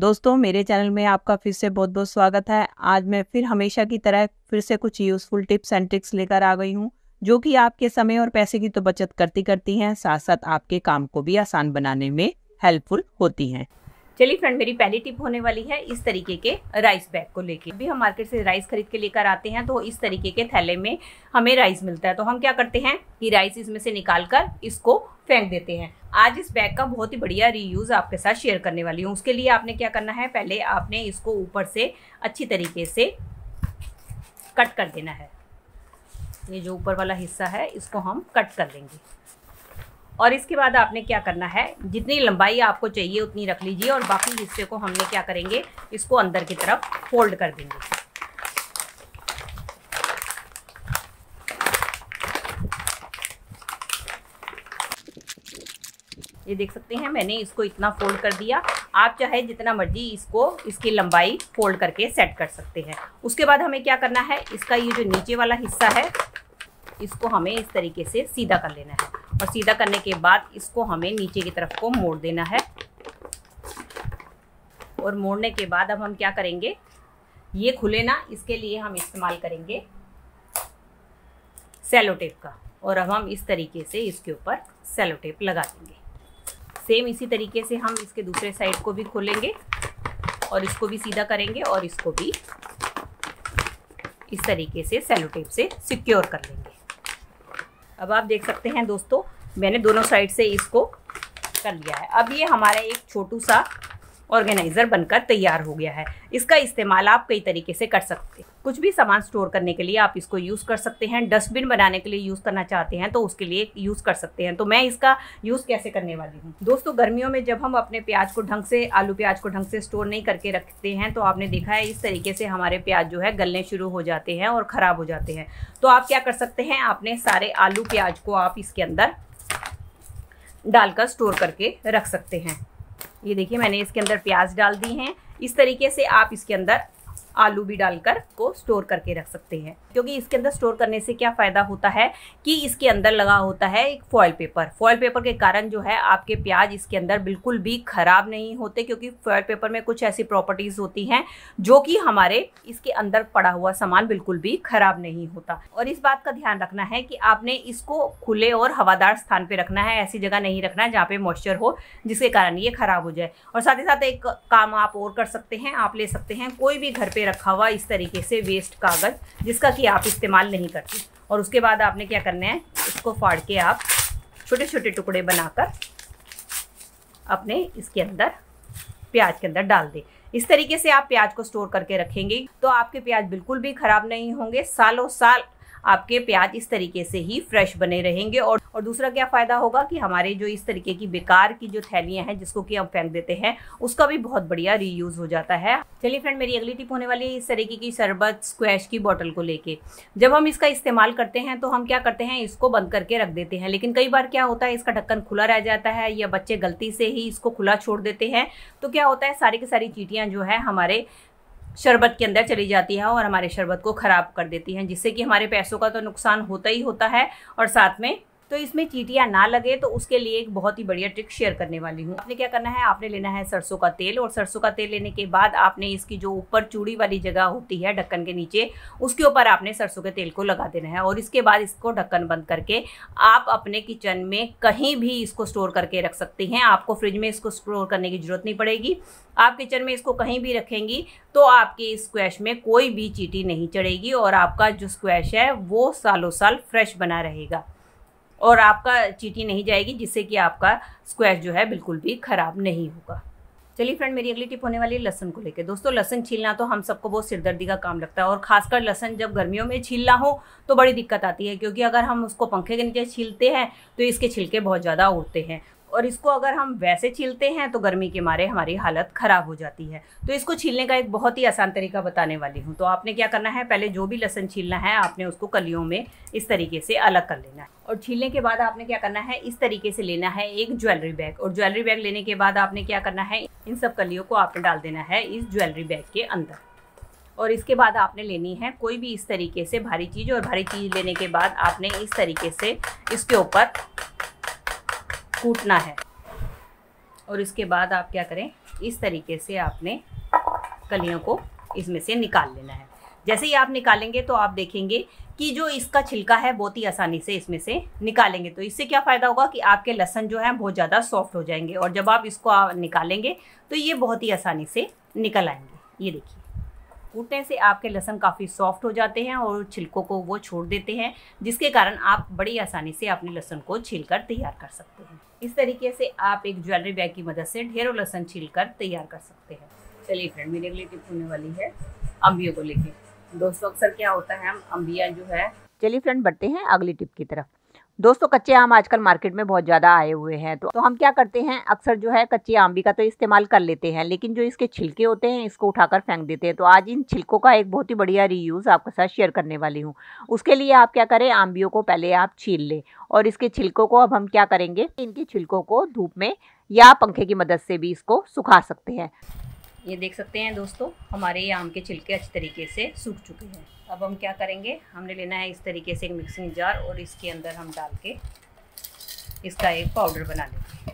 दोस्तों मेरे चैनल में आपका फिर से बहुत बहुत स्वागत है। आज मैं फिर हमेशा की तरह फिर से कुछ यूज़फुल टिप्स एंड ट्रिक्स लेकर आ गई हूँ, जो कि आपके समय और पैसे की तो बचत करती हैं, साथ साथ आपके काम को भी आसान बनाने में हेल्पफुल होती हैं। चलिए फ्रेंड, मेरी पहली टिप होने वाली है इस तरीके के राइस बैग को लेके। अभी हम मार्केट से राइस खरीद के लेकर आते हैं तो इस तरीके के थैले में हमें राइस मिलता है। तो हम क्या करते हैं कि राइस इसमें से निकाल कर इसको फेंक देते हैं। आज इस बैग का बहुत ही बढ़िया रीयूज आपके साथ शेयर करने वाली हूँ। उसके लिए आपने क्या करना है, पहले आपने इसको ऊपर से अच्छी तरीके से कट कर देना है। ये जो ऊपर वाला हिस्सा है इसको हम कट कर लेंगे और इसके बाद आपने क्या करना है, जितनी लंबाई आपको चाहिए उतनी रख लीजिए और बाकी हिस्से को हमने क्या करेंगे, इसको अंदर की तरफ फोल्ड कर देंगे। ये देख सकते हैं मैंने इसको इतना फोल्ड कर दिया। आप चाहे जितना मर्जी इसकी लंबाई फोल्ड करके सेट कर सकते हैं। उसके बाद हमें क्या करना है, इसका ये जो नीचे वाला हिस्सा है इसको हमें इस तरीके से सीधा कर लेना है और सीधा करने के बाद इसको हमें नीचे की तरफ को मोड़ देना है। और मोड़ने के बाद अब हम क्या करेंगे, ये खुले ना, इसके लिए हम इस्तेमाल करेंगे सेलो टेप का। और अब हम इस तरीके से इसके ऊपर सेलो टेप लगा देंगे। सेम इसी तरीके से हम इसके दूसरे साइड को भी खोलेंगे और इसको भी सीधा करेंगे और इसको भी इस तरीके से सेलो टेप से सिक्योर कर लेंगे। अब आप देख सकते हैं दोस्तों, मैंने दोनों साइड से इसको कर लिया है। अब ये हमारा एक छोटू सा ऑर्गेनाइज़र बनकर तैयार हो गया है। इसका इस्तेमाल आप कई तरीके से कर सकते हैं। कुछ भी सामान स्टोर करने के लिए आप इसको यूज़ कर सकते हैं। डस्टबिन बनाने के लिए यूज़ करना चाहते हैं तो उसके लिए यूज़ कर सकते हैं। तो मैं इसका यूज़ कैसे करने वाली हूँ दोस्तों, गर्मियों में जब हम अपने प्याज को ढंग से, आलू प्याज को ढंग से स्टोर नहीं करके रखते हैं तो आपने देखा है इस तरीके से हमारे प्याज जो है गलने शुरू हो जाते हैं और ख़राब हो जाते हैं। तो आप क्या कर सकते हैं, आपने सारे आलू प्याज को आप इसके अंदर डालकर स्टोर करके रख सकते हैं। ये देखिए मैंने इसके अंदर प्याज डाल दी हैं। इस तरीके से आप इसके अंदर आलू भी डालकर को स्टोर करके रख सकते हैं। क्योंकि इसके अंदर स्टोर करने से क्या फ़ायदा होता है कि इसके अंदर लगा होता है एक फॉयल पेपर। फॉयल पेपर के कारण जो है आपके प्याज इसके अंदर बिल्कुल भी ख़राब नहीं होते, क्योंकि फॉयल पेपर में कुछ ऐसी प्रॉपर्टीज़ होती हैं जो कि हमारे इसके अंदर पड़ा हुआ सामान बिल्कुल भी ख़राब नहीं होता। और इस बात का ध्यान रखना है कि आपने इसको खुले और हवादार स्थान पर रखना है। ऐसी जगह नहीं रखना है जहाँ पे मॉइस्चर हो जिसके कारण ये ख़राब हो जाए। और साथ ही साथ एक काम आप और कर सकते हैं, आप ले सकते हैं कोई भी घर पे रखा हुआ इस तरीके से वेस्ट कागज़ जिसका कि आप इस्तेमाल नहीं करते। और उसके बाद आपने क्या करना है, इसको फाड़ के आप छोटे छोटे टुकड़े बनाकर अपने इसके अंदर प्याज के अंदर डाल दें। इस तरीके से आप प्याज को स्टोर करके रखेंगे तो आपके प्याज बिल्कुल भी ख़राब नहीं होंगे। सालों साल आपके प्याज इस तरीके से ही फ्रेश बने रहेंगे। और दूसरा क्या फ़ायदा होगा कि हमारे जो इस तरीके की बेकार की जो थैलियाँ हैं जिसको कि हम फेंक देते हैं उसका भी बहुत बढ़िया रीयूज़ हो जाता है। चलिए फ्रेंड, मेरी अगली टिप होने वाली है इस तरीके की शरबत स्क्वैश की बोतल को लेके। जब हम इसका इस्तेमाल करते हैं तो हम क्या करते हैं, इसको बंद करके रख देते हैं। लेकिन कई बार क्या होता है, इसका ढक्कन खुला रह जाता है या बच्चे गलती से ही इसको खुला छोड़ देते हैं। तो क्या होता है, सारी की सारी चींटियाँ जो है हमारे शरबत के अंदर चली जाती है और हमारे शरबत को ख़राब कर देती हैं, जिससे कि हमारे पैसों का तो नुकसान होता ही होता है और साथ में तो इसमें चींटियाँ ना लगे। तो उसके लिए एक बहुत ही बढ़िया ट्रिक शेयर करने वाली हूँ। आपने क्या करना है, आपने लेना है सरसों का तेल। और सरसों का तेल लेने के बाद आपने इसकी जो ऊपर चूड़ी वाली जगह होती है ढक्कन के नीचे, उसके ऊपर आपने सरसों के तेल को लगा देना है। और इसके बाद इसको ढक्कन बंद करके आप अपने किचन में कहीं भी इसको स्टोर करके रख सकती हैं। आपको फ्रिज में इसको स्टोर करने की ज़रूरत नहीं पड़ेगी। आप किचन में इसको कहीं भी रखेंगी तो आपके इस स्क्वैश में कोई भी चींटी नहीं चढ़ेगी और आपका जो स्क्वैश है वो सालों साल फ्रेश बना रहेगा और आपका चींटी नहीं जाएगी, जिससे कि आपका स्क्वैश जो है बिल्कुल भी ख़राब नहीं होगा। चलिए फ्रेंड, मेरी अगली टिप होने वाली है लहसुन को लेकर। दोस्तों, लहसुन छीलना तो हम सबको बहुत सिरदर्दी का काम लगता है और ख़ासकर लहसुन जब गर्मियों में छीलना हो तो बड़ी दिक्कत आती है। क्योंकि अगर हम उसको पंखे के नीचे छीलते हैं तो इसके छिलके बहुत ज़्यादा उड़ते हैं और इसको अगर हम वैसे छीलते हैं तो गर्मी के मारे हमारी हालत ख़राब हो जाती है। तो इसको छीलने का एक बहुत ही आसान तरीका बताने वाली हूँ। तो आपने क्या करना है, पहले जो भी लहसुन छीलना है आपने उसको कलियों में इस तरीके से अलग कर लेना है। और छीलने के बाद आपने क्या करना है, इस तरीके से लेना है एक ज्वेलरी बैग। और ज्वेलरी बैग लेने के बाद आपने क्या करना है, इन सब कलियों को आपने डाल देना है इस ज्वेलरी बैग के अंदर। और इसके बाद आपने लेनी है कोई भी इस तरीके से भारी चीज़। और भारी चीज़ लेने के बाद आपने इस तरीके से इसके ऊपर कूटना है। और इसके बाद आप क्या करें, इस तरीके से आपने कलियों को इसमें से निकाल लेना है। जैसे ही आप निकालेंगे तो आप देखेंगे कि जो इसका छिलका है बहुत ही आसानी से इसमें से निकालेंगे। तो इससे क्या फ़ायदा होगा कि आपके लहसुन जो है बहुत ज़्यादा सॉफ्ट हो जाएंगे और जब आप इसको निकालेंगे तो ये बहुत ही आसानी से निकल आएंगे। ये देखिए, कूटने से आपके लहसुन काफ़ी सॉफ्ट हो जाते हैं और छिलकों को वो छोड़ देते हैं, जिसके कारण आप बड़ी आसानी से अपने लहसुन को छीलकर तैयार कर सकते हैं। इस तरीके से आप एक ज्वेलरी बैग की मदद से ढेरों लहसुन छीलकर तैयार कर सकते हैं। चलिए फ्रेंड, मेरी अगली टिप होने वाली है अम्बियों को लेके। दोस्तों अक्सर क्या होता है, हम अम्बिया जो है, चलिए फ्रेंड बढ़ते हैं अगली टिप की तरफ। दोस्तों कच्चे आम आजकल मार्केट में बहुत ज़्यादा आए हुए हैं, तो हम क्या करते हैं, अक्सर जो है कच्ची आम्बी का तो इस्तेमाल कर लेते हैं, लेकिन जो इसके छिलके होते हैं इसको उठाकर फेंक देते हैं। तो आज इन छिलकों का एक बहुत ही बढ़िया रीयूज़ आपके साथ शेयर करने वाली हूँ। उसके लिए आप क्या करें, आम्बियों को पहले आप छील लें और इसके छिलकों को अब हम क्या करेंगे, इनके छिलकों को धूप में या पंखे की मदद से भी इसको सुखा सकते हैं। ये देख सकते हैं दोस्तों, हमारे ये आम के छिलके अच्छी तरीके से सूख चुके हैं। अब हम क्या करेंगे, हमने लेना है इस तरीके से एक मिक्सिंग जार और इसके अंदर हम डाल के इसका एक पाउडर बना लेंगे।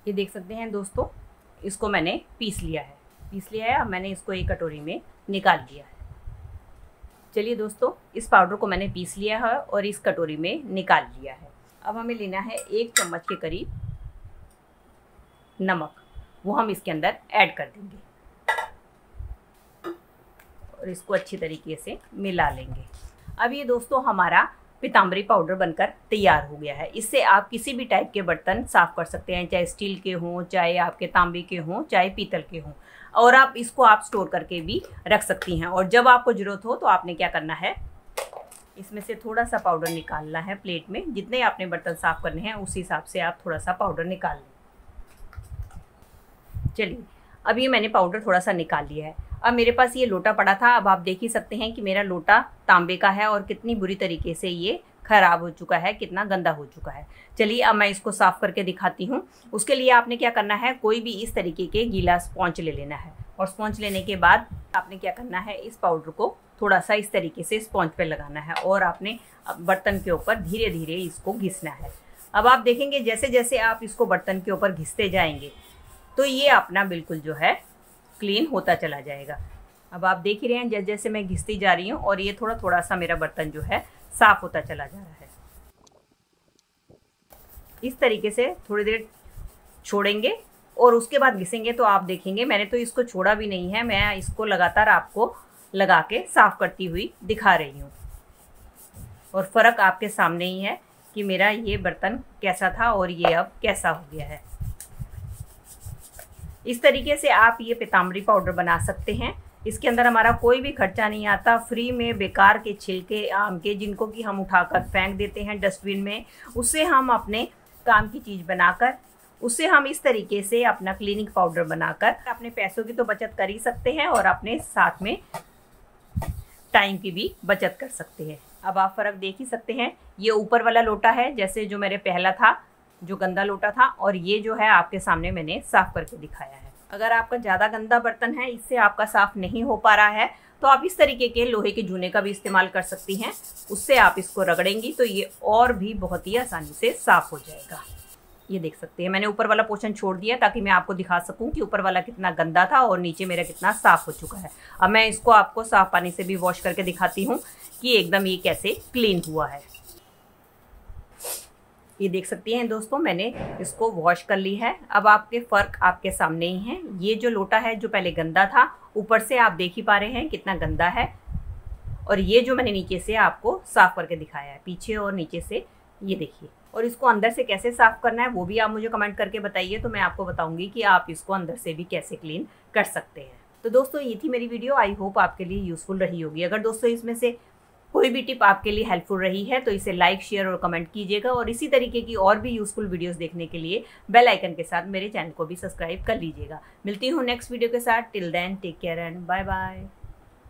ये देख सकते हैं दोस्तों, इसको मैंने पीस लिया है। अब मैंने इसको एक कटोरी में निकाल लिया है। चलिए दोस्तों, इस पाउडर को मैंने पीस लिया है और इस कटोरी में निकाल लिया है। अब हमें लेना है 1 चम्मच के करीब नमक, वो हम इसके अंदर ऐड कर देंगे और इसको अच्छी तरीके से मिला लेंगे। अब ये दोस्तों हमारा पीताम्बरी पाउडर बनकर तैयार हो गया है। इससे आप किसी भी टाइप के बर्तन साफ़ कर सकते हैं, चाहे स्टील के हों, चाहे आपके तांबे के हों, चाहे पीतल के हों, और आप इसको स्टोर करके भी रख सकती हैं। और जब आपको ज़रूरत हो तो आपने क्या करना है, इसमें से थोड़ा सा पाउडर निकालना है प्लेट में। जितने आपने बर्तन साफ़ करने हैं उस हिसाब से आप थोड़ा सा पाउडर निकाल लें। चलिए, अब ये मैंने पाउडर थोड़ा सा निकाल लिया है। अब मेरे पास ये लोटा पड़ा था। अब आप देख ही सकते हैं कि मेरा लोटा तांबे का है और कितनी बुरी तरीके से ये ख़राब हो चुका है, कितना गंदा हो चुका है। चलिए अब मैं इसको साफ़ करके दिखाती हूँ। उसके लिए आपने क्या करना है, कोई भी इस तरीके के गीला स्पॉन्ज ले लेना है और स्पॉन्ज लेने के बाद आपने क्या करना है, इस पाउडर को थोड़ा सा इस तरीके से स्पॉन्ज पे लगाना है और आपने बर्तन के ऊपर धीरे धीरे इसको घिसना है। अब आप देखेंगे जैसे जैसे आप इसको बर्तन के ऊपर घिसते जाएंगे तो ये अपना बिल्कुल जो है क्लीन होता चला जाएगा। अब आप देख ही रहे हैं जैसे जैसे मैं घिसती जा रही हूँ और ये थोड़ा थोड़ा सा मेरा बर्तन जो है साफ होता चला जा रहा है। इस तरीके से थोड़ी देर छोड़ेंगे और उसके बाद घिसेंगे तो आप देखेंगे, मैंने तो इसको छोड़ा भी नहीं है, मैं इसको लगातार आपको लगा के साफ करती हुई दिखा रही हूँ और फ़र्क आपके सामने ही है कि मेरा ये बर्तन कैसा था और ये अब कैसा हो गया है। इस तरीके से आप ये पीताम्बरी पाउडर बना सकते हैं। इसके अंदर हमारा कोई भी खर्चा नहीं आता, फ्री में बेकार के छिलके आम के जिनको कि हम उठाकर फेंक देते हैं डस्टबिन में, उससे हम अपने काम की चीज़ बनाकर उससे हम इस तरीके से अपना क्लीनिंग पाउडर बनाकर अपने पैसों की तो बचत कर ही सकते हैं और अपने साथ में टाइम की भी बचत कर सकते हैं। अब आप फ़र्क देख ही सकते हैं, ये ऊपर वाला लोटा है जैसे जो मेरे पहला था, जो गंदा लोटा था, और ये जो है आपके सामने मैंने साफ़ करके दिखाया है। अगर आपका ज़्यादा गंदा बर्तन है, इससे आपका साफ़ नहीं हो पा रहा है, तो आप इस तरीके के लोहे के जूने का भी इस्तेमाल कर सकती हैं। उससे आप इसको रगड़ेंगी तो ये और भी बहुत ही आसानी से साफ़ हो जाएगा। ये देख सकते हैं, मैंने ऊपर वाला पोर्शन छोड़ दिया ताकि मैं आपको दिखा सकूं कि ऊपर वाला कितना गंदा था और नीचे मेरा कितना साफ़ हो चुका है। अब मैं इसको आपको साफ़ पानी से भी वॉश करके दिखाती हूँ कि एकदम ये कैसे क्लीन हुआ है। ये देख सकती हैं दोस्तों, मैंने इसको वॉश कर ली है। अब आपके फ़र्क आपके सामने ही हैं। ये जो लोटा है जो पहले गंदा था, ऊपर से आप देख ही पा रहे हैं कितना गंदा है, और ये जो मैंने नीचे से आपको साफ़ करके दिखाया है, पीछे और नीचे से, ये देखिए। और इसको अंदर से कैसे साफ़ करना है वो भी आप मुझे कमेंट करके बताइए, तो मैं आपको बताऊंगी कि आप इसको अंदर से भी कैसे क्लीन कर सकते हैं। तो दोस्तों ये थी मेरी वीडियो, आई होप आपके लिए यूज़फुल रही होगी। अगर दोस्तों इसमें से कोई भी टिप आपके लिए हेल्पफुल रही है तो इसे लाइक, शेयर और कमेंट कीजिएगा, और इसी तरीके की और भी यूज़फुल वीडियोस देखने के लिए बेल आइकन के साथ मेरे चैनल को भी सब्सक्राइब कर लीजिएगा। मिलती हूँ नेक्स्ट वीडियो के साथ। Till then take care and bye bye.